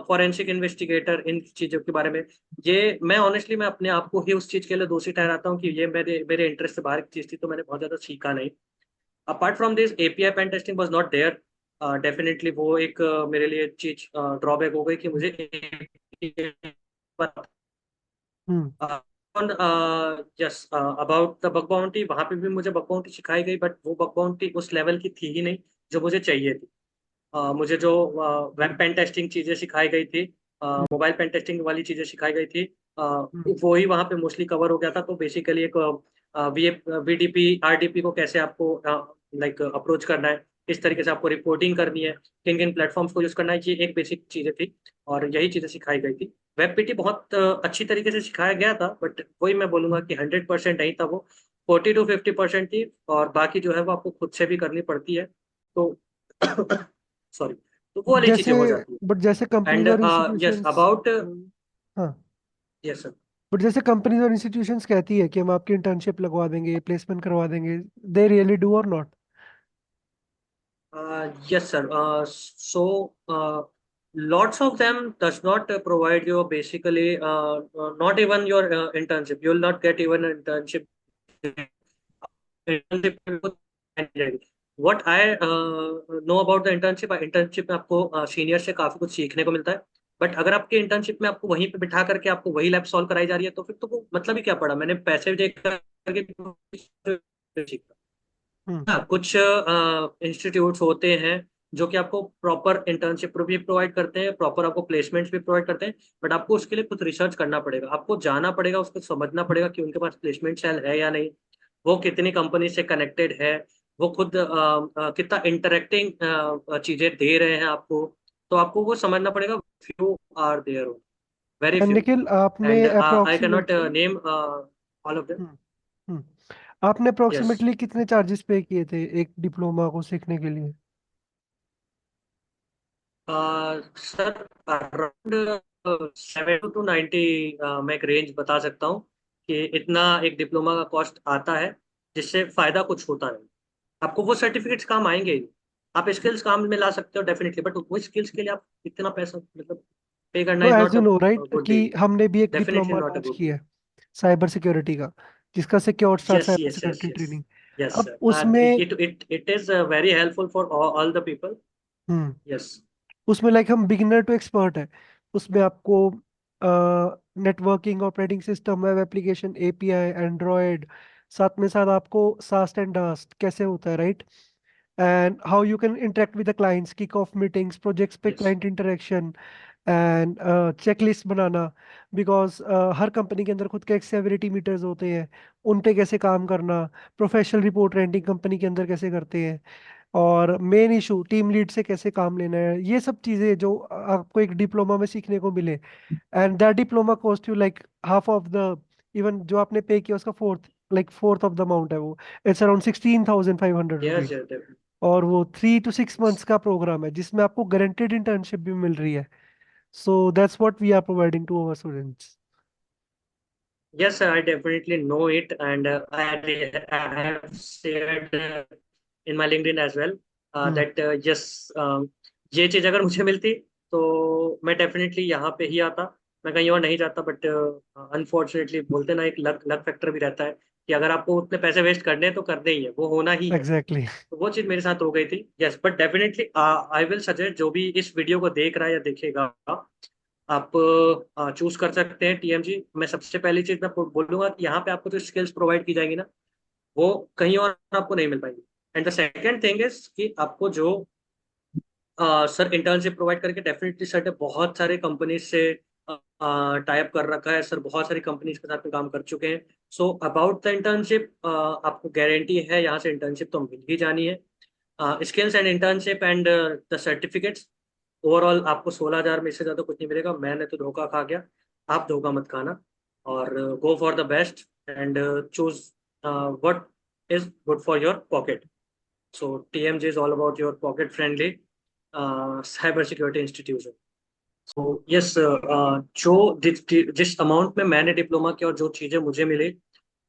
फॉरेंसिक इन्वेस्टिगेटर इन चीज़ों के बारे में, ये मैं अपने आप को ही उस चीज़ के लिए दोषी ठहराता हूँ कि ये मेरे मेरे इंटरेस्ट से बाहर की चीज़ थी, तो मैंने बहुत ज़्यादा सीखा नहीं। Apart from this API pen testing was not there. Definitely वो एक मेरे लिए चीज ड्रॉबैक हो गई कि मुझे hmm. Yes about the bug bounty, वहां पे भी मुझे बग बाउंटी सिखाई गई, बट वो बग बाउंटी उस लेवल की थी ही नहीं जो मुझे चाहिए थी। मुझे जो वेब पेन टेस्टिंग चीजें सिखाई गई थी, हम्म। मोबाइल पेन टेस्टिंग वाली चीजें सिखाई गई थी, हम्म। वो ही वहाँ पे मोस्टली कवर हो गया था। तो बेसिकली एक वी वीडीपी आरडीपी को कैसे आपको लाइक अप्रोच करना है, किस तरीके से आपको रिपोर्टिंग करनी है, किन किन प्लेटफॉर्म्स को यूज करना है, ये एक बेसिक चीजें थी और यही चीजें सिखाई गई थी। वेब पीटी बहुत अच्छी तरीके से सिखाया गया था, बट वही मैं बोलूंगा कि 100% नहीं था वो, 40 to 50% थी, और बाकी जो है वो आपको खुद से भी करनी पड़ती है। तो सॉरी, तो वो वाली जैसे चीजें हो जाती बट जैसे है। कंपनीज एंड और यस इंस्टीट्यूशंस, अबाउट, हाँ, यस सर। बट जैसे कंपनीज और इंस्टीट्यूशंस कहती है कि हम आपकी इंटर्नशिप लगवा देंगे, प्लेसमेंट करवा देंगे, दे रियली डू और not? Yes, sir. Lots of them does not provide you basically not even your internship. You will not get even an internship. What I know about the internship, internship में आपको senior से काफी कुछ सीखने को मिलता है। बट अगर आपके इंटर्नशिप में आपको वहीं पे बिठा करके आपको वही लैब सॉल्व कराई जा रही है, तो फिर तो वो मतलब ही क्या पड़ा, मैंने पैसे दे करके सीखा। हम्म। हाँ, कुछ इंस्टीट्यूट्स होते हैं जो कि आपको प्रॉपर इंटर्नशिप भी प्रोवाइड करते हैं, प्रॉपर आपको प्लेसमेंट्स भी प्रोवाइड करते हैं। बट आपको उसके लिए कुछ रिसर्च करना पड़ेगा, आपको जाना पड़ेगा, उसको समझना पड़ेगा कि उनके पास प्लेसमेंट सेल है या नहीं, वो कितनी कंपनी से कनेक्टेड है, वो खुद कितना इंटरेक्टिंग चीजें दे रहे हैं आपको। तो आपको वो समझना पड़ेगा। Few are there, very and few. Nikhil, आपने and I can not approximately, name all of them. Hmm, hmm, आपने यस अप्रोक्सीमेटली कितने चार्जेस पे किए थे एक डिप्लोमा को सीखने के लिए? सर, अराउंड 70 to 90 मैं एक रेंज बता सकता हूँ कि इतना एक डिप्लोमा का कॉस्ट आता है, जिससे फायदा कुछ होता नहीं। आपको वो सर्टिफिकेट्स काम आएंगे ही। आप स्किल्स काम में ला सकते हो डेफिनेटली, बट वो स्किल्स के लिए आप इतना पैसा मतलब पे करना no, is as not you a no right good कि डील। हमने भी एक definitely diploma not a launch good किया डील। है साइबर सिक्योरिटी का, जिसका secure start yes cyber yes yes security yes. Training. Yes अब उसमें, it is very helpful for all the people. Hmm, yes उसमें लाइक हम बिगिनर टू एक्सपर्ट है। उसमें आपको networking, operating system, web application, API, Android, साथ में साथ आपको सास्ट एंड डास्ट कैसे होता है, right? And how you can interact with the clients, kick off meetings, projects पे yes client interaction, and checklist बनाना, बिकॉज हर कंपनी के अंदर खुद के एक सेवरिटी मीटर्स होते हैं, उन पे कैसे काम करना, प्रोफेशनल रिपोर्ट राइटिंग कंपनी के अंदर कैसे करते हैं, और मेन इशू टीम लीड से कैसे काम लेना है, ये सब चीज़ें जो आपको एक डिप्लोमा में सीखने को मिले। And that diploma cost you like half of the, even जो आपने पे किया उसका फोर्थ ऑफ द अमाउंट है वो। It's around 16,500 yes rupees. Yes. और वो 3 to 6 मंथ्स का प्रोग्राम है जिसमें आपको गारंटेड इंटर्नशिप भी मिल रही है। So that's what we are providing to our students. Yes, sir, I definitely know it, and I have shared in my LinkedIn as well hmm. that yes, ये चीज अगर मुझे मिलती तो मैं डेफिनेटली यहाँ पे ही आता, मैं कहीं और नहीं जाता। बट अनफॉर्चुनेटली बोलते ना, एक लक लक फैक्टर भी रहता है कि अगर आपको उतने पैसे वेस्ट करने हैं तो करने ही है, वो होना ही है। एग्जैक्टली। तो वो चीज़ मेरे साथ हो गई थी। Yes, but definitely I will suggest, जो भी इस वीडियो को देख रहा है या देखेगा, आप चूज कर सकते हैं टीएमजी। मैं सबसे पहली चीज मैं बोलूंगा कि यहाँ पे आपको जो स्किल्स प्रोवाइड की जाएगी ना, वो कहीं और आपको नहीं मिल पाएंगी। And the second thing is कि आपको जो सर इंटर्नशिप प्रोवाइड करके डेफिनेटली सर ने बहुत सारे कंपनीज से टाई अप कर रखा है। सर बहुत सारी कंपनीज के साथ में काम कर चुके हैं। सो अबाउट द इंटर्नशिप, आपको गारंटी है यहाँ से इंटर्नशिप तो मिल ही जानी है। Skills and internship and the certificates, overall आपको 16,000 में इससे ज़्यादा कुछ नहीं मिलेगा। मैंने तो धोखा खा गया, आप धोखा मत खाना। और गो for the best and choose what is good for your pocket. So TMG is all about your pocket friendly cyber security institution. So yes, जो जिस अमाउंट में मैंने डिप्लोमा किया और जो चीज़ें मुझे मिली,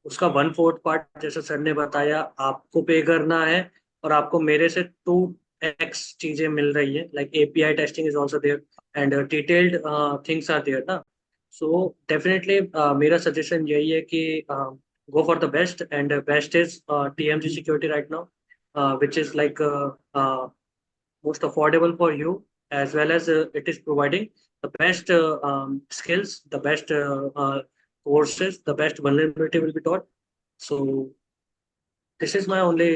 उसका 1/4 पार्ट जैसे सर ने बताया आपको पे करना है। और आपको मेरे से 2x चीजें मिल रही है, like API testing is also there and detailed things are there ना। सो डेफिनेटली मेरा सजेशन यही है कि go for the best, and best is TMG security right now, which is like most affordable for you, as well as it is providing the best skills, the best courses, the best vulnerability will be taught. So this is my only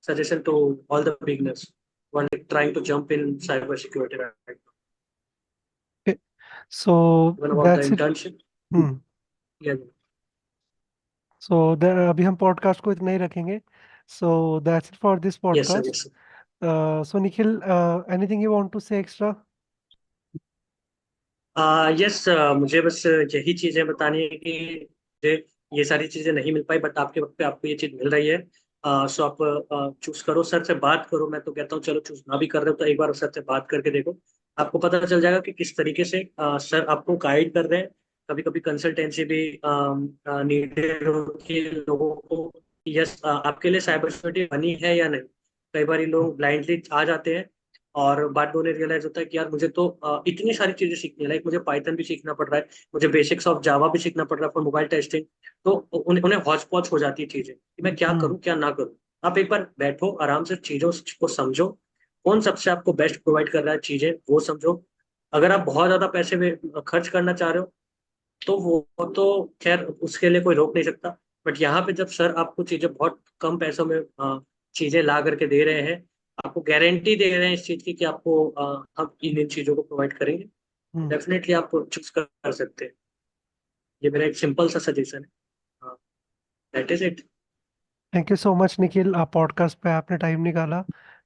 suggestion to all the beginners who are like trying to jump in cybersecurity right now. So Even about the that's it. internship, yeah, so अभी हम podcast को इतना ही रखेंगे। So that's it for this yes sir, podcast. yes sir. So Nikhil, anything you want to say extra? Yes, मुझे बस यही चीजें बतानी है कि मुझे ये सारी चीजें नहीं मिल पाई, बट आपके वक्त पे आपको ये चीज मिल रही है। सो आप चूज करो, सर से बात करो। मैं तो कहता हूँ चलो चूज ना भी कर रहे हो तो एक बार सर से बात करके देखो, आपको पता चल जाएगा कि किस तरीके से सर आपको गाइड कर रहे हैं। कभी कभी कंसल्टेंसी भी नीडेड होती है लोगों को। यस, आपके लिए साइबर सिक्योरिटी बनी है या नहीं। कई बार लोग ब्लाइंडली आ जाते हैं और बाद में उन्हें रियलाइज होता है कि यार मुझे तो इतनी सारी चीजें सीखनी है, लाइक मुझे पाइथन भी सीखना पड़ रहा है, मुझे बेसिक्स ऑफ जावा भी सीखना पड़ रहा है फॉर मोबाइल टेस्टिंग। तो उन्हें उन्हें हौच पौच हो जाती है चीजें कि मैं क्या हम्म। करूं क्या ना करूं। आप एक बार बैठो आराम से, चीजों को समझो, कौन सबसे आपको बेस्ट प्रोवाइड कर रहा है चीजें, वो समझो। अगर आप बहुत ज्यादा पैसे में खर्च करना चाह रहे हो तो वो तो खैर उसके लिए कोई रोक नहीं सकता। बट यहाँ पे जब सर आपको चीजें बहुत कम पैसों में चीजें ला करके दे रहे हैं, आपको गारंटी दे रहे हैं इस चीज की कि आपको हम इन चीजों को प्रोवाइड करेंगे, हम्म। डेफिनेटली आप चूज कर सकते हैं। ये मेरा एक सिंपल सा सजेशन है। That is it. Thank you so much Nikhil, आप पॉडकास्ट पे आपने टाइम निकाला।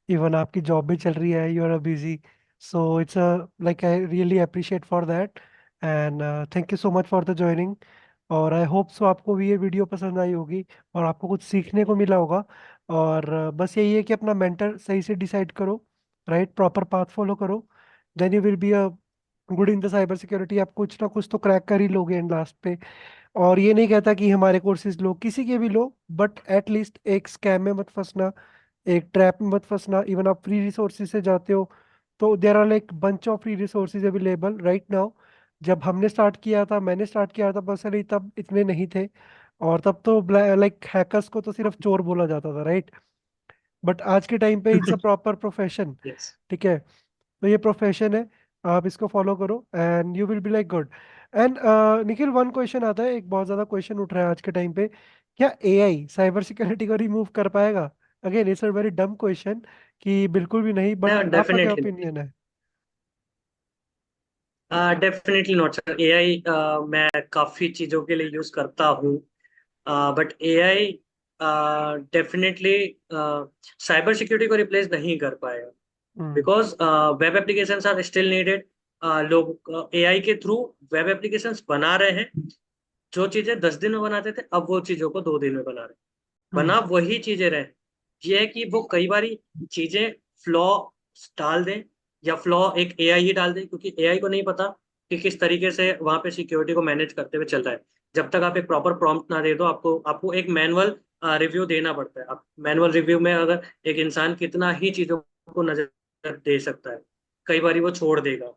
इवन आपकी जॉब भी चल रही है, you are busy. So it's like I really appreciate for that. And thank you so much for the joining. और आई होप सो आपको भी ये वीडियो पसंद आई होगी और आपको कुछ सीखने को मिला होगा। और बस यही है कि अपना मेंटर सही से डिसाइड करो, राइट, प्रॉपर पाथ फॉलो करो। Then you will be a good in the cyber security. आप कुछ ना कुछ तो क्रैक कर ही लोगे एंड लास्ट पे। और ये नहीं कहता कि हमारे कोर्सेज लो, किसी के भी लो, बट एटलीस्ट एक स्कैम में मत फंसना, एक ट्रैप में मत फंसना। इवन आप फ्री रिसोर्सेज से जाते हो तो there are like bunch of free resources available right now. जब हमने स्टार्ट किया था, मैंने स्टार्ट किया था पर्सनली, तब इतने नहीं थे। और तब तो लाइक हैकर्स को तो सिर्फ चोर बोला जाता था, राइट। बट आज के टाइम पे it's a proper profession. Yes. ठीक है, तो ये प्रोफेशन है, आप इसको फॉलो करो and you will be like good. And Nikhil, one question आता है, एक बहुत ज्यादा क्वेश्चन उठ रहा है आज के टाइम पे, क्या एआई साइबर सिक्योरिटी को रिमूव कर पाएगा? Again it's a very dumb question कि बिल्कुल भी नहीं, बट आपका क्या डेफिनेटली, ओपिनियन है? Definitely not sir. AI मैं काफी चीजों के लिए यूज करता हूँ, but AI definitely cyber security को रिप्लेस नहीं कर पाएगा। Hmm. Because web applications are still needed. लोग AI के थ्रू वेब एप्लीकेशंस बना रहे हैं। जो चीजें 10 दिन में बनाते थे, अब वो चीजों को 2 दिन में बना रहे हैं। हम्म। बना वही चीजें रहे, ये है कि वो कई बारी चीजें फ्लॉ डाल दें, या फ्लॉ एक AI ही डाल दें, क्योंकि AI को नहीं पता कि किस तरीके से वहां पे सिक्योरिटी को मैनेज करते हुए चल रहा है। जब तक आप एक प्रॉपर प्रॉम्प्ट ना दे दो, आपको आपको एक मैनुअल रिव्यू देना पड़ता है। आप मैनुअल रिव्यू में अगर एक इंसान कितना ही चीजों को नजर दे सकता है, कई बार वो छोड़ देगा।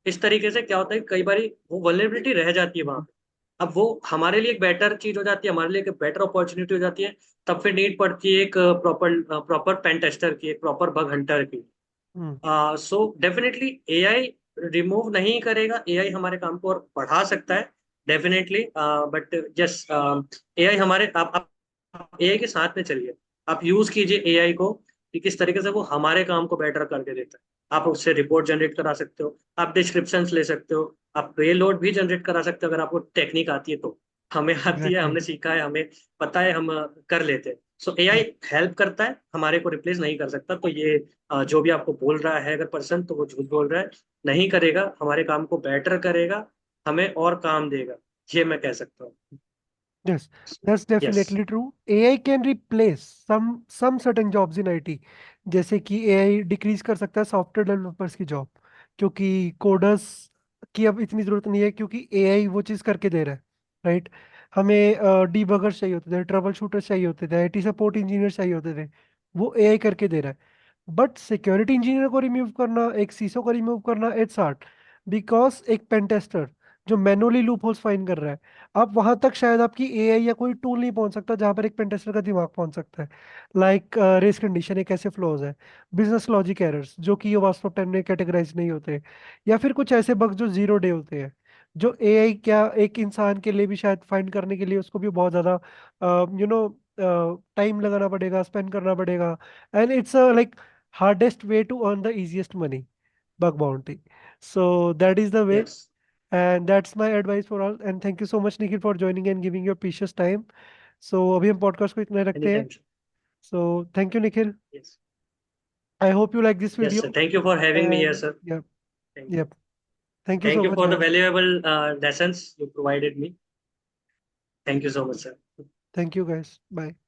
इस तरीके से क्या होता है, कई बार वो वल्नरेबिलिटी रह जाती है वहां पे। अब वो हमारे लिए एक बेटर चीज हो जाती है, हमारे लिए एक बेटर अपॉर्चुनिटी हो जाती है। तब फिर नीड पड़ती है एक प्रॉपर प्रॉपर पेन टेस्टर की, एक प्रॉपर बग हंटर की। हम्म। सो डेफिनेटली एआई रिमूव नहीं करेगा, एआई हमारे काम को और बढ़ा सकता है डेफिनेटली। बट जस्ट एआई हमारे आप एआई के साथ में चलिए। आप यूज कीजिए एआई को कि किस तरीके से वो हमारे काम को बेटर करके देता है। आप उससे रिपोर्ट जनरेट करा सकते हो, आप डिस्क्रिप्शंस ले सकते हो, आप पेलोड भी जनरेट करा सकते हो अगर आपको टेक्निक आती है तो। हमें आती है, एग्जैक्टली। हमने सीखा है, हमें पता है, हम कर लेते हैं। सो एआई हेल्प करता है, हमारे को रिप्लेस नहीं कर सकता। तो ये जो भी आपको बोल रहा है अगर पर्सन, तो वो झूठ बोल रहा है। नहीं करेगा, हमारे काम को बेटर करेगा, हमें और काम देगा, ये मैं कह सकता हूँ। Yes, that's yes. definitely true. AI can replace some certain jobs in IT. जैसे कि AI डिक्रीज कर सकता है सॉफ्टवेयर डेवलपर्स की जॉब, क्योंकि कोडर्स की अब इतनी जरूरत नहीं है, क्योंकि AI वो चीज़ करके दे रहा है, राइट। हमें डीबगर्स चाहिए होते थे, ट्रबल शूटर्स चाहिए होते थे, IT सपोर्ट इंजीनियर चाहिए होते थे, वो AI करके दे रहा है। बट सिक्योरिटी इंजीनियर को रिमूव करना, एक सीसो को रिमूव करना, इट्स हार्ड। बिकॉज एक पेन टेस्टर जो मैनुअली लूप होल्स फाइंड कर रहा है, अब वहां तक शायद आपकी एआई या कोई टूल नहीं पहुंच सकता जहां पर एक पेन टेस्टर का दिमाग पहुंच सकता है। लाइक रेस कंडीशन एक ऐसे फ्लॉज है, बिजनेस लॉजिक एरर्स जो कि ये वास्तव टाइम में कैटेगराइज नहीं होते, या फिर कुछ ऐसे बग जो 0 डे होते हैं, जो एआई क्या एक इंसान के लिए भी शायद फाइंड करने के लिए उसको भी बहुत ज्यादा टाइम लगाना पड़ेगा, स्पेंड करना पड़ेगा। And it's like hardest way to earn the easiest money, bug bounty. So that is the way, yes. and that's my advice for all. And thank you so much, Nikhil, for joining and giving your precious time. So अभी हम podcast को इतना any रखते हैं। Time. So thank you, Nikhil. Yes. I hope you like this yes video. Sir, thank you for having me here And sir. yep, thank you. yep. Thank you thank so you much, for the guys. Valuable lessons you provided me. Thank you so much sir. Thank you, guys. Bye.